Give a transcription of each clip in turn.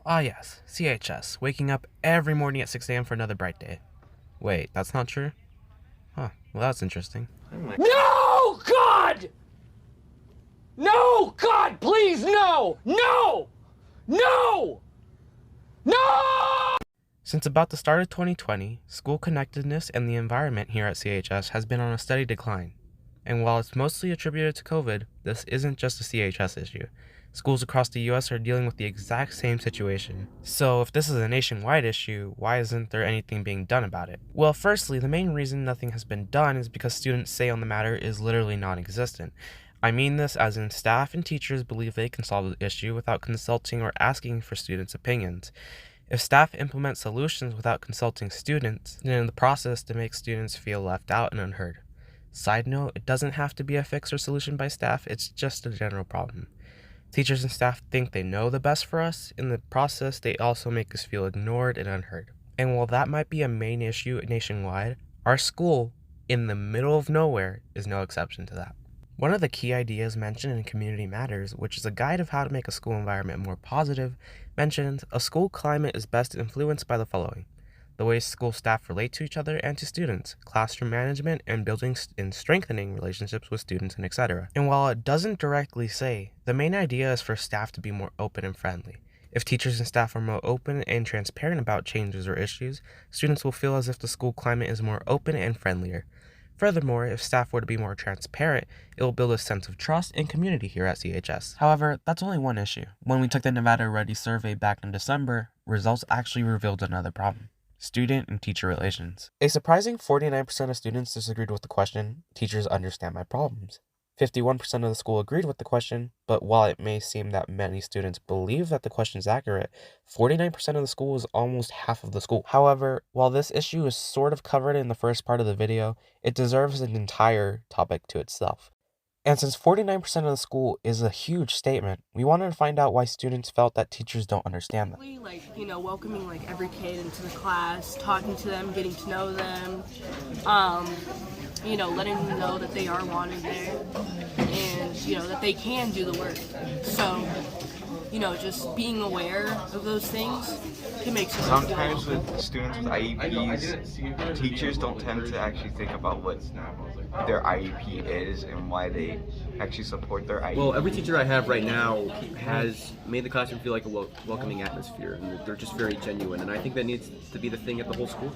Ah yes, CHS, waking up every morning at 6 a.m. for another bright day. Wait, that's not true? Huh, well that's interesting. No, God! No, God, please, no! No! No! No! Since about the start of 2020, school connectedness and the environment here at CHS has been on a steady decline. And while it's mostly attributed to COVID, this isn't just a CHS issue. Schools across the US are dealing with the exact same situation. So if this is a nationwide issue, why isn't there anything being done about it? Well, firstly, the main reason nothing has been done is because students' say on the matter is literally non-existent. I mean this as in staff and teachers believe they can solve the issue without consulting or asking for students' opinions. If staff implement solutions without consulting students, then in the process they make students feel left out and unheard. Side note, it doesn't have to be a fix or solution by staff, it's just a general problem. Teachers and staff think they know the best for us. In the process, they also make us feel ignored and unheard. And while that might be a main issue nationwide, our school, in the middle of nowhere, is no exception to that. One of the key ideas mentioned in Community Matters, which is a guide of how to make a school environment more positive, mentions a school climate is best influenced by the following: the way school staff relate to each other and to students, classroom management, and building and strengthening relationships with students, and etc. And while it doesn't directly say, the main idea is for staff to be more open and friendly. If teachers and staff are more open and transparent about changes or issues, students will feel as if the school climate is more open and friendlier. Furthermore, if staff were to be more transparent, it will build a sense of trust and community here at CHS. However, that's only one issue. When we took the Nevada Ready survey back in December, results actually revealed another problem: student and teacher relations. A surprising 49% of students disagreed with the question, "Teachers understand my problems." 51% of the school agreed with the question, but while it may seem that many students believe that the question is accurate, 49% of the school is almost half of the school. However, while this issue is sort of covered in the first part of the video, it deserves an entire topic to itself. And since 49% of the school is a huge statement, we wanted to find out why students felt that teachers don't understand them. Welcoming every kid into the class, talking to them, getting to know them, letting them know that they are wanted there, and, that they can do the work. So, just being aware of those things can make students Sometimes with students with IEPs, teachers don't tend to actually think about what their IEP is and why they actually support their IEP. Well, every teacher I have right now has made the classroom feel like a welcoming atmosphere, and they're just very genuine, and I think that needs to be the thing at the whole school.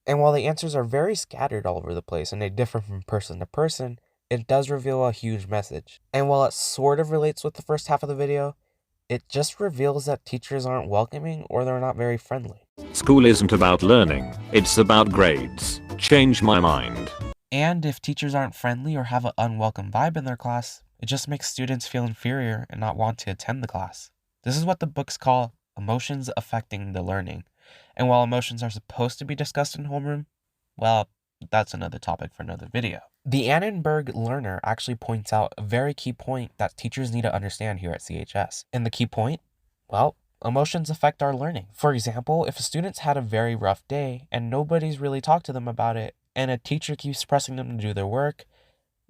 And while the answers are very scattered all over the place and they differ from person to person, it does reveal a huge message. And while it sort of relates with the first half of the video, it just reveals that teachers aren't welcoming or they're not very friendly. School isn't about learning, it's about grades. Change my mind. And if teachers aren't friendly or have an unwelcome vibe in their class, it just makes students feel inferior and not want to attend the class. This is what the books call emotions affecting the learning. And while emotions are supposed to be discussed in homeroom, well, that's another topic for another video. The Annenberg learner actually points out a very key point that teachers need to understand here at CHS. And the key point? Well, emotions affect our learning. For example, if a student's had a very rough day and nobody's really talked to them about it, and a teacher keeps pressing them to do their work,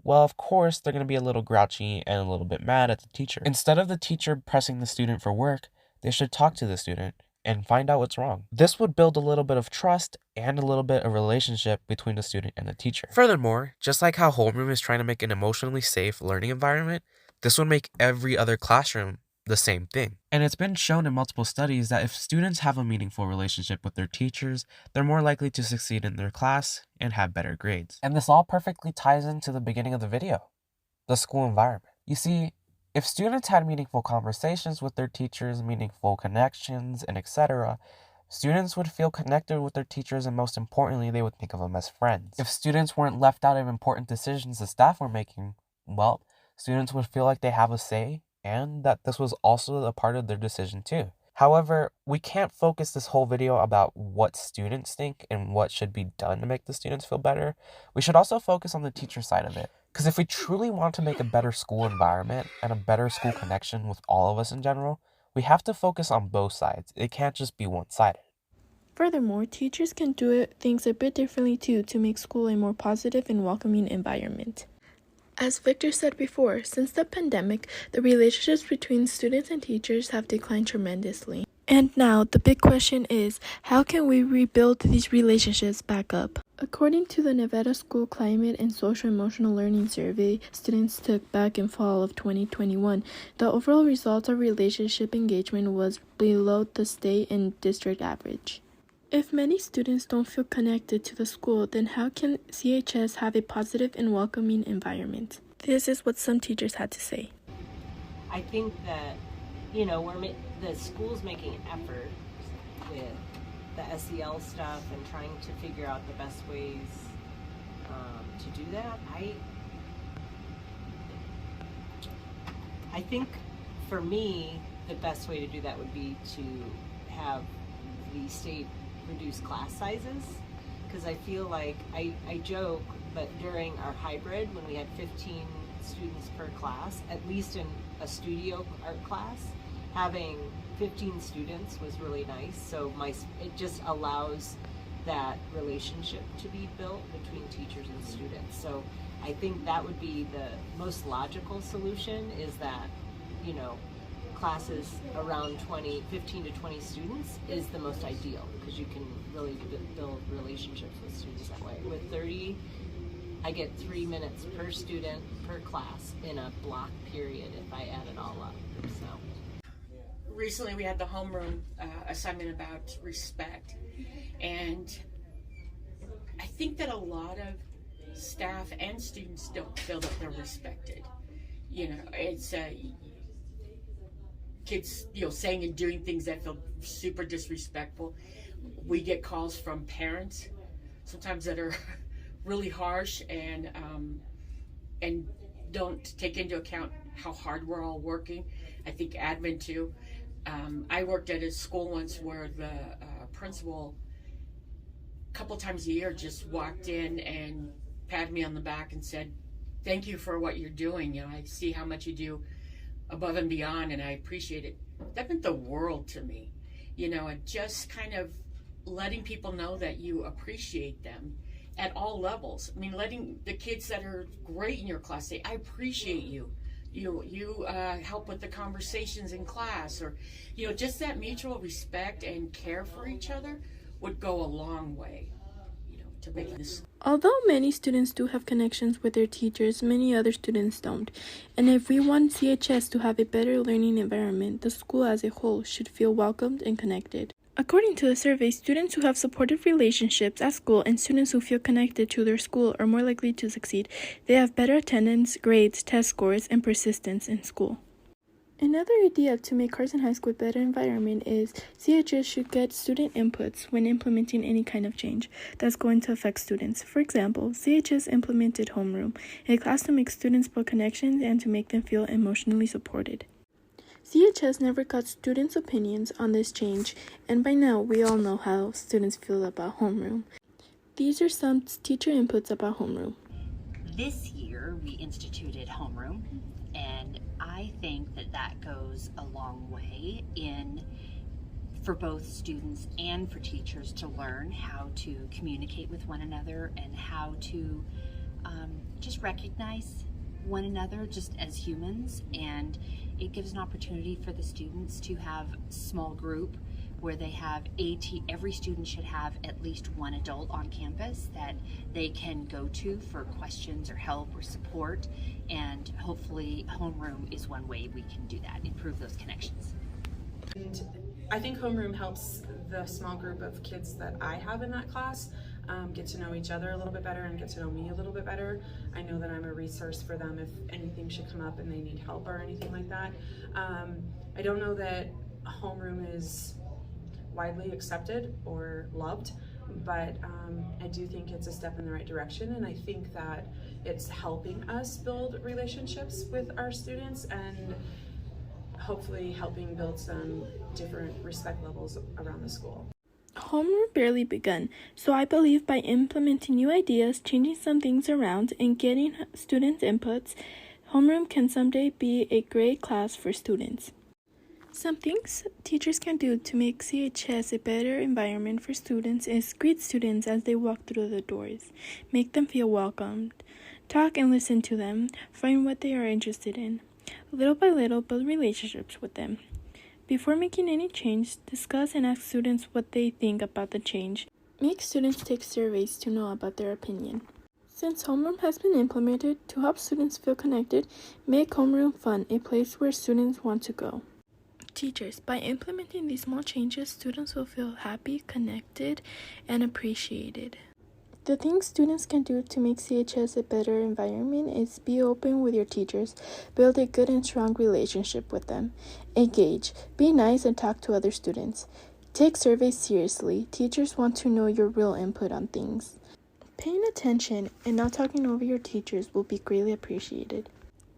well, of course, they're going to be a little grouchy and a little bit mad at the teacher. Instead of the teacher pressing the student for work, they should talk to the student and find out what's wrong. This would build a little bit of trust and a little bit of relationship between the student and the teacher. Furthermore, just like how homeroom is trying to make an emotionally safe learning environment, this would make every other classroom the same thing. And it's been shown in multiple studies that if students have a meaningful relationship with their teachers, they're more likely to succeed in their class and have better grades. And this all perfectly ties into the beginning of the video, the school environment. You see, if students had meaningful conversations with their teachers, meaningful connections, and etc., students would feel connected with their teachers, and most importantly, they would think of them as friends. If students weren't left out of important decisions the staff were making, well, students would feel like they have a say and that this was also a part of their decision too. However, we can't focus this whole video about what students think and what should be done to make the students feel better. We should also focus on the teacher side of it. Because if we truly want to make a better school environment and a better school connection with all of us in general, we have to focus on both sides. It can't just be one-sided. Furthermore, teachers can do things a bit differently too to make school a more positive and welcoming environment. As Victor said before, since the pandemic, the relationships between students and teachers have declined tremendously. And now, the big question is, how can we rebuild these relationships back up? According to the Nevada School Climate and Social Emotional Learning Survey students took back in fall of 2021, the overall result of relationship engagement was below the state and district average. If many students don't feel connected to the school, then how can CHS have a positive and welcoming environment? This is what some teachers had to say. I think that, the school's making an effort with the SEL stuff and trying to figure out the best ways to do that. I think for me, the best way to do that would be to have the state reduce class sizes, because I feel like I joke, but during our hybrid, when we had 15 students per class, at least in a studio art class, having 15 students was really nice. So it just allows that relationship to be built between teachers and students. So I think that would be the most logical solution, is that, classes around 15 to 20 students is the most ideal, because you can really build relationships with students that way. With 30, I get 3 minutes per student per class in a block period if I add it all up. So recently we had the homeroom assignment about respect, and I think that a lot of staff and students don't feel that they're respected. It's kids, saying and doing things that feel super disrespectful. We get calls from parents sometimes that are really harsh and don't take into account how hard we're all working. I think admin too. I worked at a school once where the principal a couple times a year just walked in and patted me on the back and said, "Thank you for what you're doing. I see how much you do above and beyond, and I appreciate it." That meant the world to me, and just kind of letting people know that you appreciate them at all levels. I mean, letting the kids that are great in your class say, "I appreciate you. You help with the conversations in class," or, just that mutual respect and care for each other would go a long way, to make this. Although many students do have connections with their teachers, many other students don't. And if we want CHS to have a better learning environment, the school as a whole should feel welcomed and connected. According to the survey, students who have supportive relationships at school and students who feel connected to their school are more likely to succeed. They have better attendance, grades, test scores, and persistence in school. Another idea to make Carson High School a better environment is CHS should get student inputs when implementing any kind of change that's going to affect students. For example, CHS implemented homeroom, a class to make students build connections and to make them feel emotionally supported. CHS never got students' opinions on this change, and by now we all know how students feel about homeroom. These are some teacher inputs about homeroom. This year we instituted homeroom, and I think that goes a long way for both students and for teachers to learn how to communicate with one another and how to just recognize one another just as humans. And it gives an opportunity for the students to have a small group where they have every student should have at least one adult on campus that they can go to for questions or help or support, and hopefully homeroom is one way we can do that, improve those connections. And I think homeroom helps the small group of kids that I have in that class get to know each other a little bit better and get to know me a little bit better. I know that I'm a resource for them if anything should come up and they need help or anything like that. I don't know that homeroom is widely accepted or loved, but I do think it's a step in the right direction, and I think that it's helping us build relationships with our students and hopefully helping build some different respect levels around the school. Homeroom barely begun, so I believe by implementing new ideas, changing some things around, and getting students' inputs, homeroom can someday be a great class for students. Some things teachers can do to make CHS a better environment for students is greet students as they walk through the doors, make them feel welcomed, Talk and listen to them. Find what they are interested in. Little by little, build relationships with them. Before making any change, discuss and ask students what they think about the change. Make students take surveys to know about their opinion. Since homeroom has been implemented to help students feel connected, make homeroom fun, a place where students want to go. Teachers, by implementing these small changes, students will feel happy, connected, and appreciated. The things students can do to make CHS a better environment is be open with your teachers, build a good and strong relationship with them, engage, be nice and talk to other students. Take surveys seriously. Teachers want to know your real input on things. Paying attention and not talking over your teachers will be greatly appreciated.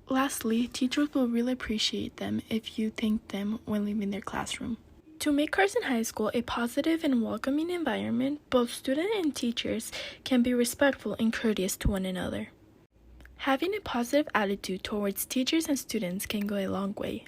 Lastly, teachers will really appreciate them if you thank them when leaving their classroom. To make Carson High School a positive and welcoming environment, both students and teachers can be respectful and courteous to one another. Having a positive attitude towards teachers and students can go a long way.